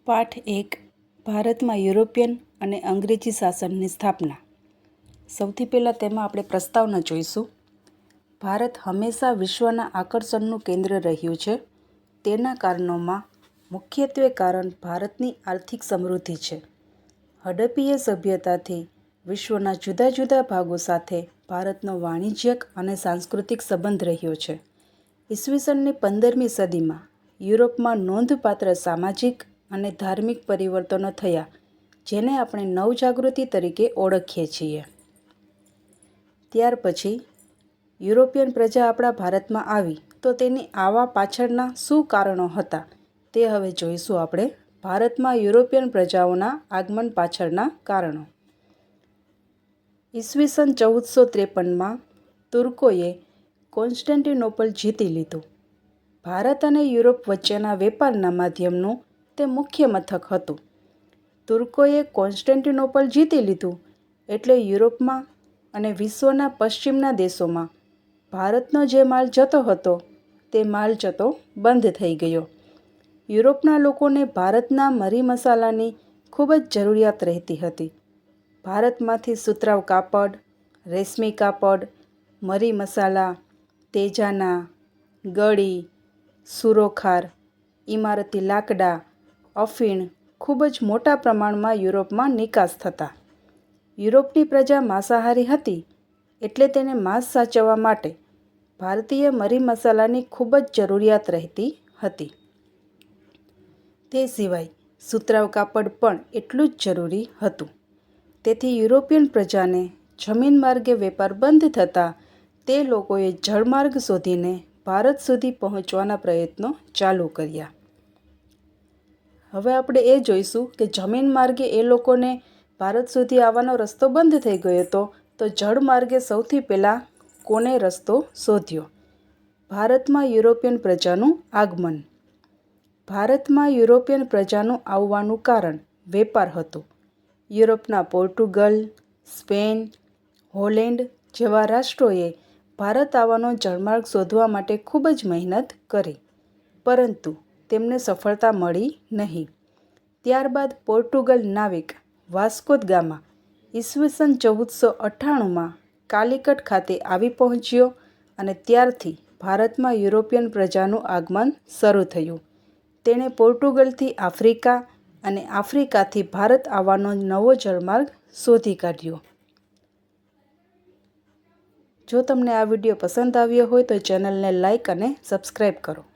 પાઠ 1 ભારતમાં યુરોપિયન અને અંગ્રેજી શાસનની સ્થાપના. સૌથી પહેલાં તેમાં આપણે પ્રસ્તાવના જોઈશું. ભારત હંમેશા વિશ્વના આકર્ષણનું કેન્દ્ર રહ્યું છે. તેના કારણોમાં મુખ્યત્વે કારણ ભારતની આર્થિક સમૃદ્ધિ છે. હડપ્પીય સભ્યતાથી વિશ્વના જુદા જુદા ભાગો સાથે ભારતનો વાણિજ્યક અને સાંસ્કૃતિક સંબંધ રહ્યો છે. ઈસવીસનની 15મી સદીમાં યુરોપમાં નોંધપાત્ર સામાજિક અને ધાર્મિક પરિવર્તનો થયા, જેને આપણે નવજાગૃતિ તરીકે ઓળખીએ છીએ. ત્યાર પછી યુરોપિયન પ્રજા આપણા ભારતમાં આવી તો તેની આવા પાછળના શું કારણો હતા તે હવે જોઈશું આપણે. ભારતમાં યુરોપિયન પ્રજાઓના આગમન પાછળના કારણો. ઈસવીસન 1453માં તુર્કોએ કોન્સ્ટેન્ટિનોપલ જીતી લીધું. ભારત અને યુરોપ વચ્ચેના વેપારના માધ્યમનું તે મુખ્ય મથક હતું. તુર્કોએ કોન્સ્ટેન્ટિનોપલ જીતી લીધું એટલે યુરોપમાં અને વિશ્વના પશ્ચિમના દેશોમાં ભારતનો જે માલ જતો હતો તે માલ જતો બંધ થઈ ગયો. યુરોપના લોકોને ભારતના મરી મસાલાની ખૂબ જ જરૂરિયાત રહેતી હતી. ભારતમાંથી સુતરાઉ કાપડ, રેશમી કાપડ, મરી મસાલા, તેજાના, ગળી, સુરોખાર, ઇમારતી લાકડા, અફીણ ખૂબ જ મોટા પ્રમાણમાં યુરોપમાં નિકાસ થતા. યુરોપની પ્રજા માંસાહારી હતી એટલે તેને માંસ સાચવવા માટે ભારતીય મરી મસાલાની ખૂબ જ જરૂરિયાત રહેતી હતી. તે સિવાય સુતરાઉ કાપડ પણ એટલું જ જરૂરી હતું. તેથી યુરોપિયન પ્રજાને જમીન માર્ગે વેપાર બંધ થતાં તે લોકોએ જળમાર્ગ શોધીને ભારત સુધી પહોંચવાના પ્રયત્નો ચાલુ કર્યા. હવે આપણે એ જોઈશું કે જમીન માર્ગે એ લોકોને ભારત સુધી આવવાનો રસ્તો બંધ થઈ ગયો હતો તો જળ માર્ગે સૌથી પહેલાં કોને રસ્તો શોધ્યો? ભારતમાં યુરોપિયન પ્રજાનું આગમન. ભારતમાં યુરોપિયન પ્રજાનું આવવાનું કારણ વેપાર હતું. યુરોપના પોર્ટુગલ, સ્પેન, હોલેન્ડ જેવા રાષ્ટ્રોએ ભારત આવવાનો જળમાર્ગ શોધવા માટે ખૂબ જ મહેનત કરી, પરંતુ તેમને સફળતા મળી નહીં. ત્યારબાદ પોર્ટુગલ નાવિક વાસ્કો દ ગામા ઈસવીસન 1498માં કાલિકટ ખાતે આવી પહોંચ્યો અને ત્યારથી ભારતમાં યુરોપિયન પ્રજાનું આગમન શરૂ થયું. તેણે પોર્ટુગલથી આફ્રિકા અને આફ્રિકાથી ભારત આવવાનો નવો જળમાર્ગ શોધી કાઢ્યો. જો તમને આ વિડીયો પસંદ આવ્યો હોય તો ચેનલને લાઇક અને સબસ્ક્રાઈબ કરો.